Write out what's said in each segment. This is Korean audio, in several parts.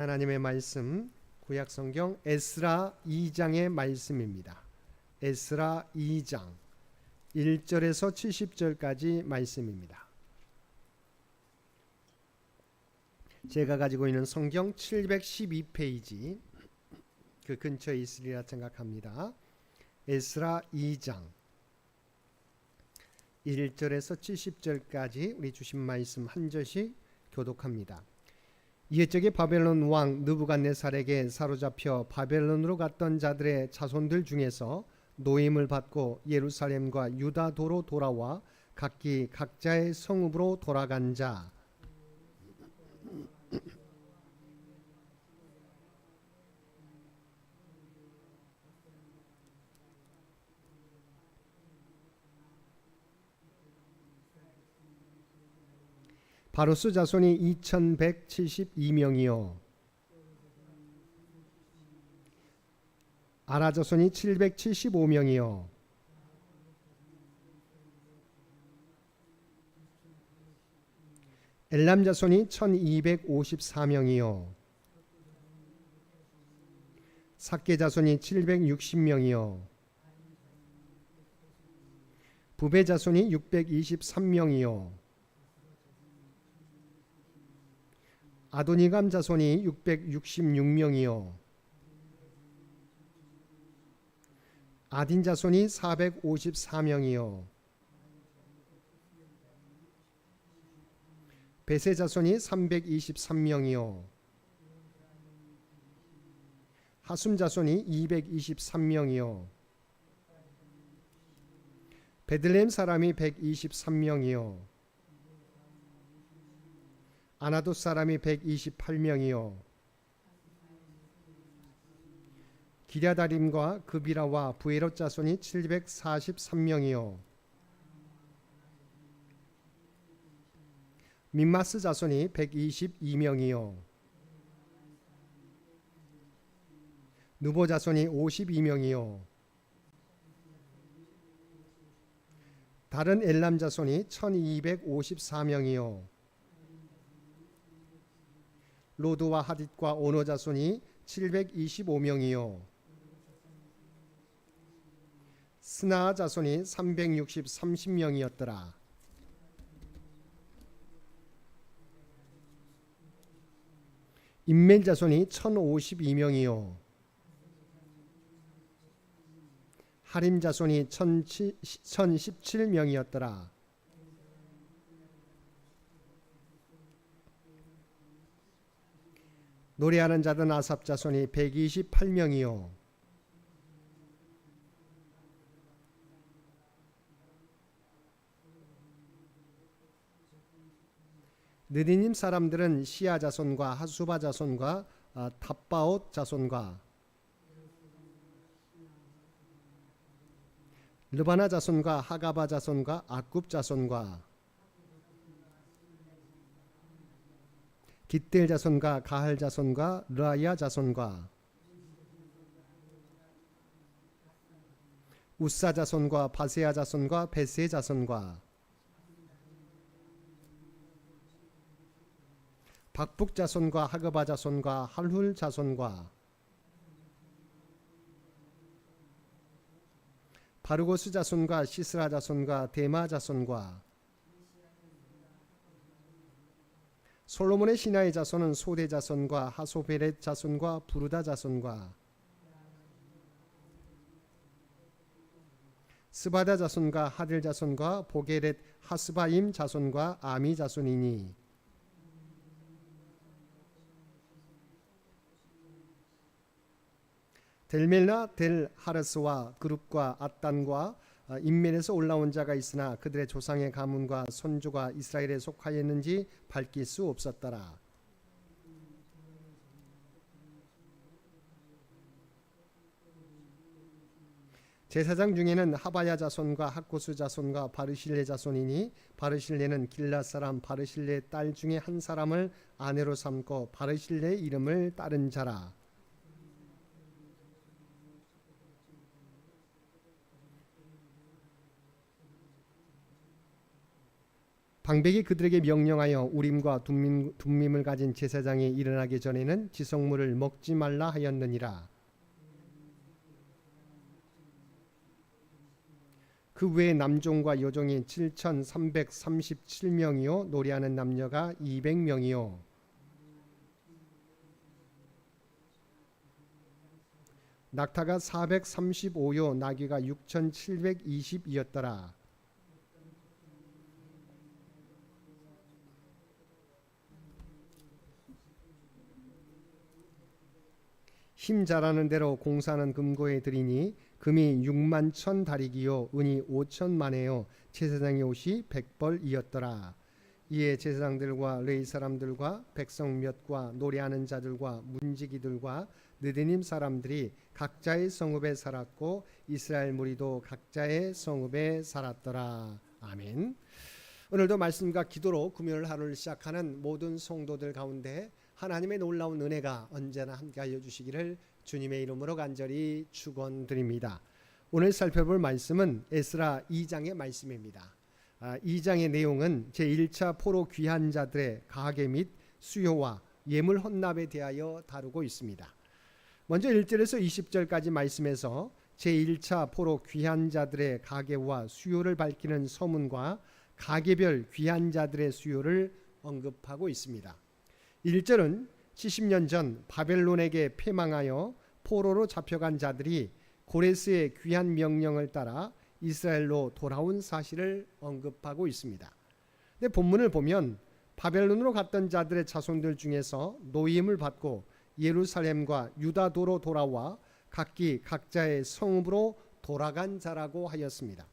하나님의 말씀 구약성경 에스라 2장의 말씀입니다. 에스라 2장 1절에서 70절까지 말씀입니다. 제가 가지고 있는 성경 712페이지 그 근처에 있으리라 생각합니다. 에스라 2장 1절에서 70절까지 우리 주신 말씀 한 절씩 교독합니다. 이에적에 바벨론 왕 느부갓네살에게 사로잡혀 바벨론으로 갔던 자들의 자손들 중에서 노임을 받고 예루살렘과 유다도로 돌아와 각기 각자의 성읍으로 돌아간 자 바로스 자손이 2172명이요 아라 자손이 775명이요 엘람 자손이 1254명이요 삭게 자손이 760명이요 부베 자손이 623명이요 아도니감 자손이 666명이요 아딘 자손이 454명이요 베세 자손이 323명이요 하숨 자손이 223명이요 베들레헴 사람이 123명이요 아나돗 사람이 128명이요 기랴다림과 그비라와 부에롯 자손이 743명이요 민마스 자손이 122명이요 누보 자손이 52명이요 다른 엘람 자손이 1254명이요 로드와 하딧과 오노 자손이 725명이요 스나 자손이 330명이었더라. 임멜 자손이 1052명이요 하림 자손이 1017명이었더라. 노래하는 자든 아삽 자손이 128명이요 느디님 사람들은 시아 자손과 하수바 자손과 탑바옷 자손과 르바나 자손과 하가바 자손과 아굽 자손과 깃델 자손과 가할 자손과 르아야 자손과 우사 자손과 바세아 자손과 베세 자손과 박북 자손과 하그바 자손과 할훌 자손과 바르고스 자손과 시스라 자손과 데마 자손과 솔로몬의 신하의 자손은 소대 자손과 하소베렛 자손과 부르다 자손과 스바다 자손과 하들 자손과 보게렛 하스바임 자손과 아미 자손이니 델멜나 델 하르스와 그룹과 앗단과 인멜에서 올라온 자가 있으나 그들의 조상의 가문과 선조가 이스라엘에 속하였는지 밝힐 수 없었더라. 제사장 중에는 하바야 자손과 학고수 자손과 바르실레 자손이니 바르실레는 길랏 사람 바르실레의 딸 중에 한 사람을 아내로 삼고 바르실레의 이름을 따른 자라. 방백이 그들에게 명령하여 우림과 둠밈을 가진 제사장이 일어나기 전에는 지성물을 먹지 말라 하였느니라. 그 외에 남종과 여종이 7,337명이요 노래하는 남녀가 200명이요 낙타가 435요 나귀가 6,720이었더라. 힘 잘하는 대로 공사는 금고에 들이니 금이 6만 1,000 다리기요 은이 5,000만에요 제사장의 옷이 100벌이었더라. 이에 제사장들과 레위 사람들과 백성 몇과 노래하는 자들과 문지기들과 느디님 사람들이 각자의 성읍에 살았고 이스라엘 무리도 각자의 성읍에 살았더라. 아멘. 오늘도 말씀과 기도로 금요일 하루를 시작하는 모든 성도들 가운데 하나님의 놀라운 은혜가 언제나 함께하여 주시기를 주님의 이름으로 간절히 축원드립니다. 오늘 살펴볼 말씀은 에스라 2장의 말씀입니다. 2장의 내용은 제1차 포로 귀한 자들의 가계 및 수요와 예물 헌납에 대하여 다루고 있습니다. 먼저 1절에서 20절까지 말씀에서 제1차 포로 귀한 자들의 가계와 수요를 밝히는 서문과 가계별 귀한 자들의 수요를 언급하고 있습니다. 1절은 70년 전 바벨론에게 패망하여 포로로 잡혀간 자들이 고레스의 귀한 명령을 따라 이스라엘로 돌아온 사실을 언급하고 있습니다. 근데 본문을 보면 바벨론으로 갔던 자들의 자손들 중에서 노임을 받고 예루살렘과 유다도로 돌아와 각기 각자의 성읍으로 돌아간 자라고 하였습니다.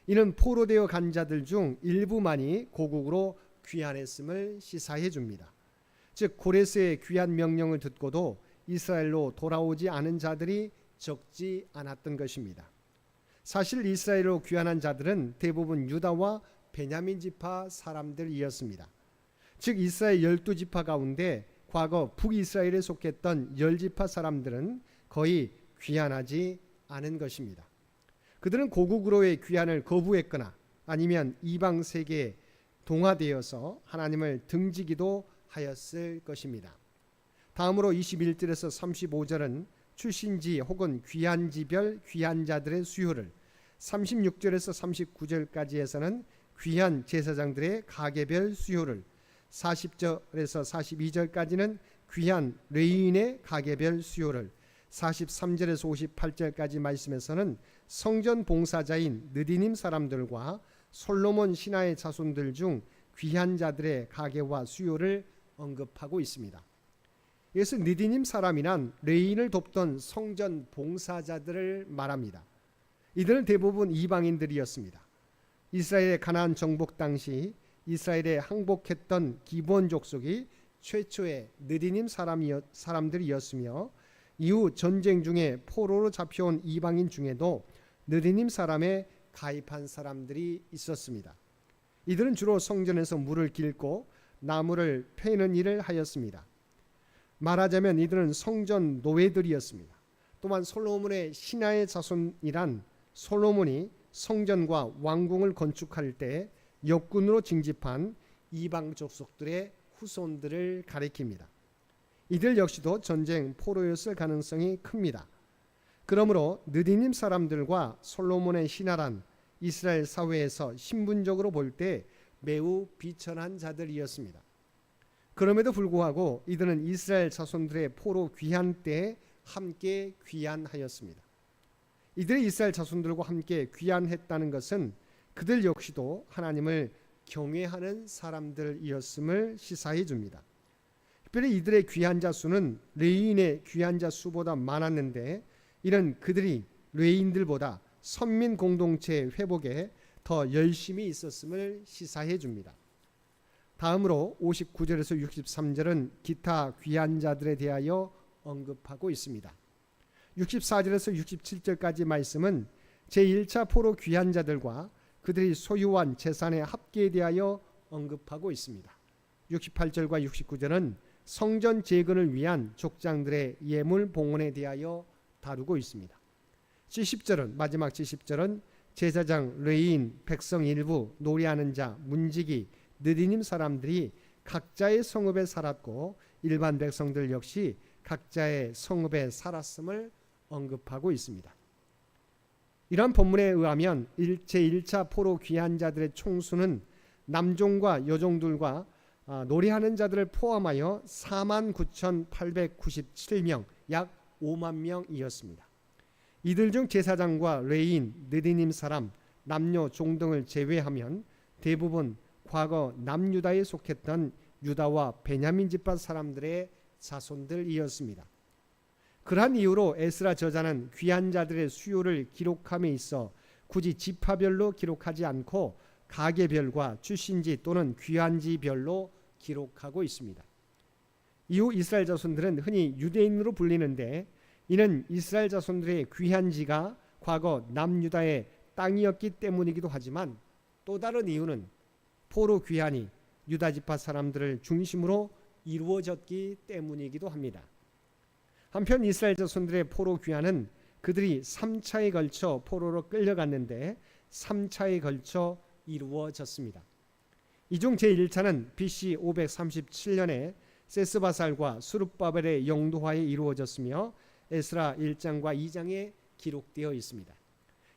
이는 포로되어 간 자들 중 일부만이 고국으로 귀환했음을 시사해 줍니다. 즉 고레스의 귀한 명령을 듣고도 이스라엘로 돌아오지 않은 자들이 적지 않았던 것입니다. 사실 이스라엘로 귀환한 자들은 대부분 유다와 베냐민 지파 사람들이었습니다. 즉 이스라엘 12지파 가운데 과거 북이스라엘에 속했던 10지파 사람들은 거의 귀환하지 않은 것입니다. 그들은 고국으로의 귀환을 거부했거나 아니면 이방 세계에 동화되어서 하나님을 등지기도 하였을 것입니다. 다음으로 21절에서 35절은 출신지 혹은 귀환지별 귀환자들의 수요를, 36절에서 39절까지에서는 귀환 제사장들의 가계별 수요를, 40절에서 42절까지는 귀한 레위인의 가계별 수요를, 43절에서 58절까지 말씀에서는 성전 봉사자인 느디님 사람들과 솔로몬 신하의 자손들 중 귀한 자들의 가계와 수요를 언급하고 있습니다. 이것은 느디님 사람이란 레위인을 돕던 성전 봉사자들을 말합니다. 이들은 대부분 이방인들이었습니다. 이스라엘의 가나안 정복 당시 이스라엘에 항복했던 기브온 족속이 최초의 느디님 사람들이었으며 이후 전쟁 중에 포로로 잡혀온 이방인 중에도 느디님 사람에 가입한 사람들이 있었습니다. 이들은 주로 성전에서 물을 길고 나무를 패는 일을 하였습니다. 말하자면 이들은 성전 노예들이었습니다. 또한 솔로몬의 신하의 자손이란 솔로몬이 성전과 왕궁을 건축할 때 역군으로 징집한 이방 족속들의 후손들을 가리킵니다. 이들 역시도 전쟁 포로였을 가능성이 큽니다. 그러므로 느디님 사람들과 솔로몬의 신하란 이스라엘 사회에서 신분적으로 볼 때 매우 비천한 자들이었습니다. 그럼에도 불구하고 이들은 이스라엘 자손들의 포로 귀환 때에 함께 귀환하였습니다. 이들이 이스라엘 자손들과 함께 귀환했다는 것은 그들 역시도 하나님을 경외하는 사람들이었음을 시사해 줍니다. 특별히 이들의 귀환자 수는 레위인의 귀환자 수보다 많았는데 이는 그들이 레위인들보다 선민 공동체 회복에 더 열심히 있었음을 시사해 줍니다. 다음으로 59절에서 63절은 기타 귀환자들에 대하여 언급하고 있습니다. 64절에서 67절까지 말씀은 제1차 포로 귀환자들과 그들이 소유한 재산의 합계에 대하여 언급하고 있습니다. 68절과 69절은 성전 재건을 위한 족장들의 예물 봉헌에 대하여 다루고 있습니다. 70절은 마지막 70절은 제사장, 레위인, 백성 일부, 노래하는 자, 문지기, 느디님 사람들이 각자의 성읍에 살았고 일반 백성들 역시 각자의 성읍에 살았음을 언급하고 있습니다. 이러한 본문에 의하면 제1차 포로 귀환 자들의 총수는 남종과 여종들과 노래하는 자들을 포함하여 49,897명, 약 5만 명이었습니다. 이들 중 제사장과 레위인, 느디님 사람, 남녀 종등을 제외하면 대부분 과거 남유다에 속했던 유다와 베냐민 집안 사람들의 자손들이었습니다. 그러한 이유로 에스라 저자는 귀한 자들의 수요를 기록함에 있어 굳이 지파별로 기록하지 않고 가계별과 출신지 또는 귀환지별로 기록하고 있습니다. 이후 이스라엘 자손들은 흔히 유대인으로 불리는데 이는 이스라엘 자손들의 귀환지가 과거 남유다의 땅이었기 때문이기도 하지만 또 다른 이유는 포로 귀환이 유다 지파 사람들을 중심으로 이루어졌기 때문이기도 합니다. 한편 이스라엘 자손들의 포로 귀환은 그들이 3차에 걸쳐 포로로 끌려갔는데 3차에 걸쳐 이루어졌습니다. 이 중 제1차는 BC 537년에 세스바살과 수룹바벨의 영도하에 이루어졌으며 에스라 1장과 2장에 기록되어 있습니다.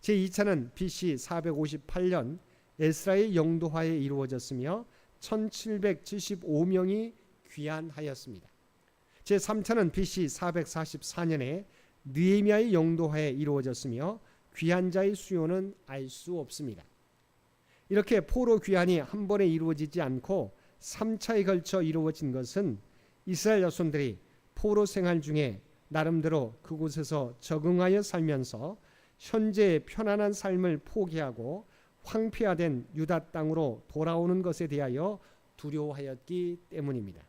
제2차는 BC 458년 에스라의 영도하에 이루어졌으며 1775명이 귀환하였습니다. 제3차는 BC 444년에 느헤미야의 영도하에 이루어졌으며 귀환자의 수요는 알 수 없습니다. 이렇게 포로 귀환이 한 번에 이루어지지 않고 3차에 걸쳐 이루어진 것은 이스라엘 자손들이 포로 생활 중에 나름대로 그곳에서 적응하여 살면서 현재의 편안한 삶을 포기하고 황폐화된 유다 땅으로 돌아오는 것에 대하여 두려워하였기 때문입니다.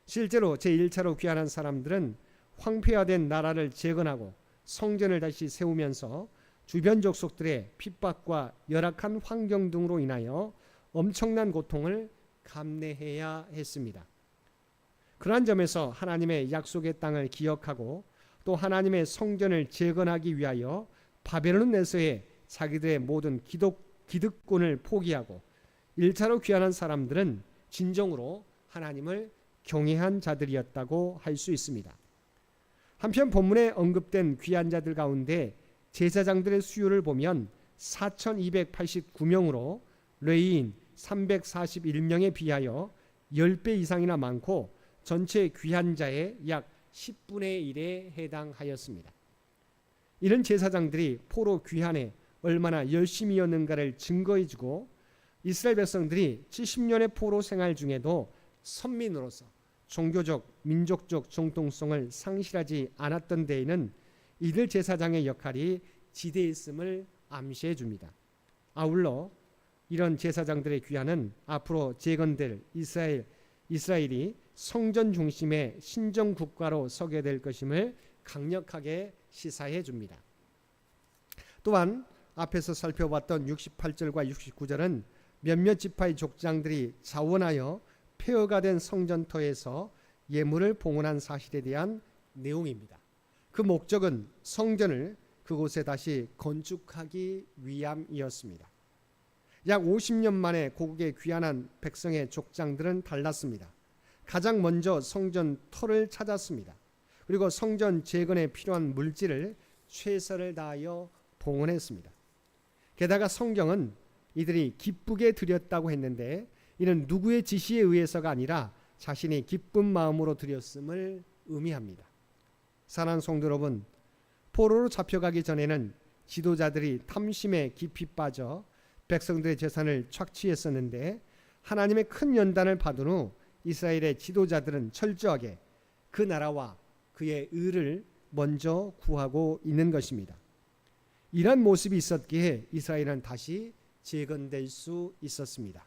실제로 제1차로 귀환한 사람들은 황폐화된 나라를 재건하고 성전을 다시 세우면서 주변 족속들의 핍박과 열악한 환경 등으로 인하여 엄청난 고통을 감내해야 했습니다. 그러한 점에서 하나님의 약속의 땅을 기억하고 또 하나님의 성전을 재건하기 위하여 바벨론에서의 자기들의 모든 기득권을 포기하고 1차로 귀환한 사람들은 진정으로 하나님을 경외한 자들이었다고 할 수 있습니다. 한편 본문에 언급된 귀한 자들 가운데 제사장들의 수요를 보면 4,289명으로 레위인 341명에 비하여 10배 이상이나 많고 전체 귀한 자의 약 10분의 1에 해당하였습니다. 이런 제사장들이 포로 귀환에 얼마나 열심이었는가를 증거해주고 이스라엘 백성들이 70년의 포로 생활 중에도 선민으로서 종교적, 민족적 정통성을 상실하지 않았던 데에는 이들 제사장의 역할이 지대했음을 암시해 줍니다. 아울러 이런 제사장들의 귀환은 앞으로 재건될 이스라엘이 성전 중심의 신정 국가로 서게 될 것임을 강력하게 시사해 줍니다. 또한 앞에서 살펴봤던 68절과 69절은 몇몇 지파의 족장들이 자원하여 폐허가 된 성전터에서 예물을 봉헌한 사실에 대한 내용입니다. 그 목적은 성전을 그곳에 다시 건축하기 위함이었습니다. 약 50년 만에 고국에 귀환한 백성의 족장들은 달랐습니다. 가장 먼저 성전 터를 찾았습니다. 그리고 성전 재건에 필요한 물질을 최선을 다하여 봉헌했습니다. 게다가 성경은 이들이 기쁘게 드렸다고 했는데 이는 누구의 지시에 의해서가 아니라 자신이 기쁜 마음으로 드렸음을 의미합니다. 사랑하는 성도 여러분, 포로로 잡혀가기 전에는 지도자들이 탐심에 깊이 빠져 백성들의 재산을 착취했었는데 하나님의 큰 연단을 받은 후 이스라엘의 지도자들은 철저하게 그 나라와 그의 의를 먼저 구하고 있는 것입니다. 이러한 모습이 있었기에 이스라엘은 다시 재건될 수 있었습니다.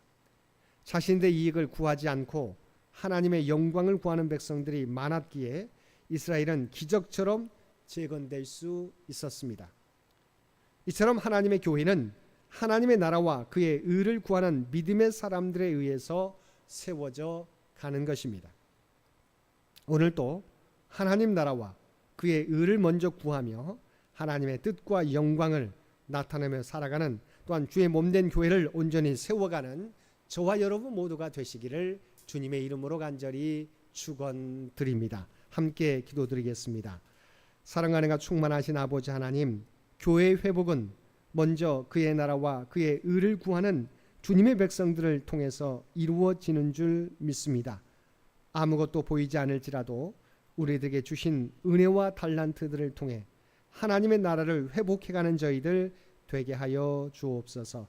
자신들의 이익을 구하지 않고 하나님의 영광을 구하는 백성들이 많았기에 이스라엘은 기적처럼 재건될 수 있었습니다. 이처럼 하나님의 교회는 하나님의 나라와 그의 의를 구하는 믿음의 사람들에 의해서 세워져 가는 것입니다. 오늘도 하나님 나라와 그의 의를 먼저 구하며 하나님의 뜻과 영광을 나타내며 살아가는 또한 주의 몸된 교회를 온전히 세워가는 저와 여러분 모두가 되시기를 주님의 이름으로 간절히 축원드립니다. 함께 기도드리겠습니다. 사랑하는 충만하신 아버지 하나님, 교회의 회복은 먼저 그의 나라와 그의 의를 구하는 주님의 백성들을 통해서 이루어지는 줄 믿습니다. 아무것도 보이지 않을지라도 우리들에게 주신 은혜와 달란트들을 통해 하나님의 나라를 회복해가는 저희들 되게 하여 주옵소서.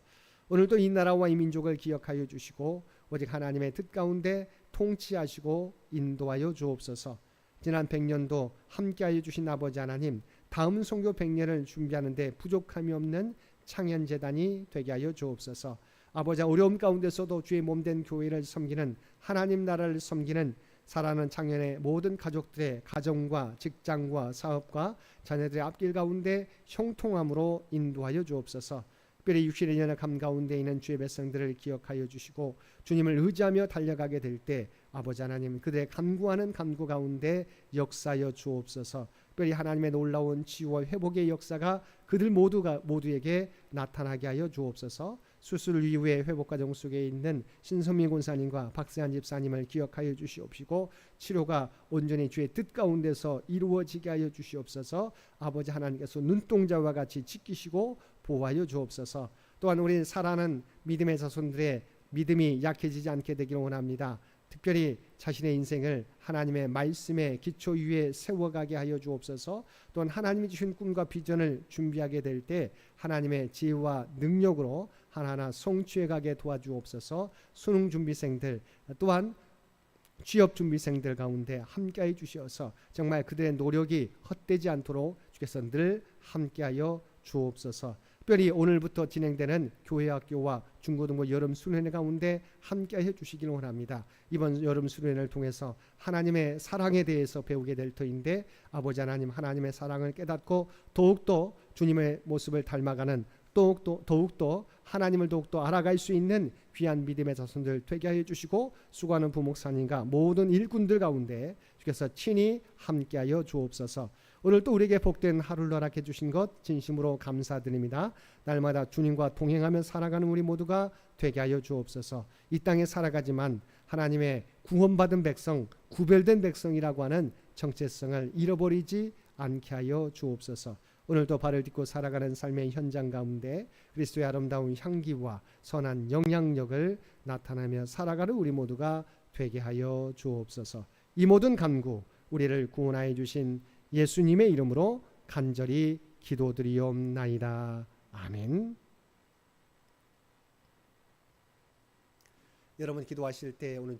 오늘도 이 나라와 이 민족을 기억하여 주시고 오직 하나님의 뜻 가운데 통치하시고 인도하여 주옵소서. 지난 100년도 함께하여 주신 아버지 하나님, 다음 선교 100년을 준비하는데 부족함이 없는 창현재단이 되게 하여 주옵소서. 아버지, 어려움 가운데서도 주의 몸된 교회를 섬기는, 하나님 나라를 섬기는 사랑하는 창현의 모든 가족들의 가정과 직장과 사업과 자녀들의 앞길 가운데 형통함으로 인도하여 주옵소서. 특별히 육신의 연약함 가운데 있는 주의 백성들을 기억하여 주시고 주님을 의지하며 달려가게 될 때 아버지 하나님, 그들의 간구하는 간구 가운데 역사하여 주옵소서. 특별히 하나님의 놀라운 치유와 회복의 역사가 그들 모두에게 나타나게 하여 주옵소서. 수술 이후의 회복 과정 속에 있는 신선미 권사님과 박세한 집사님을 기억하여 주시옵시고 치료가 온전히 주의 뜻 가운데서 이루어지게 하여 주시옵소서. 아버지 하나님께서 눈동자와 같이 지키시고 보호하여 주옵소서. 또한 우리 사랑하는 믿음의 자손들의 믿음이 약해지지 않게 되기를 원합니다. 특별히 자신의 인생을 하나님의 말씀의 기초 위에 세워가게 하여 주옵소서. 또한 하나님이 주신 꿈과 비전을 준비하게 될 때 하나님의 지혜와 능력으로 하나하나 성취해가게 도와주옵소서. 수능 준비생들 또한 취업 준비생들 가운데 함께해 주셔서 정말 그들의 노력이 헛되지 않도록 주께서 늘 함께하여 주옵소서. 특별히 오늘부터 진행되는 교회학교와 중고등부 여름 수련회 가운데 함께해 주시기를 원합니다. 이번 여름 수련회를 통해서 하나님의 사랑에 대해서 배우게 될 터인데 아버지 하나님, 하나님의 사랑을 깨닫고 더욱더 주님의 모습을 닮아가는, 더욱더 하나님을 더욱더 알아갈 수 있는 귀한 믿음의 자손들 되게 하여 주시고 수고하는 부목사님과 모든 일꾼들 가운데 주께서 친히 함께하여 주옵소서. 오늘 또 우리에게 복된 하루를 허락해 주신 것 진심으로 감사드립니다. 날마다 주님과 동행하며 살아가는 우리 모두가 되게 하여 주옵소서. 이 땅에 살아가지만 하나님의 구원받은 백성, 구별된 백성이라고 하는 정체성을 잃어버리지 않게 하여 주옵소서. 오늘도 발을 딛고 살아가는 삶의 현장 가운데 그리스도의 아름다운 향기와 선한 영향력을 나타내며 살아가는 우리 모두가 되게 하여 주옵소서. 이 모든 간구 우리를 구원하여 주신 예수님의 이름으로 간절히 기도드리옵나이다. 아멘. 여러분 기도하실 때 오늘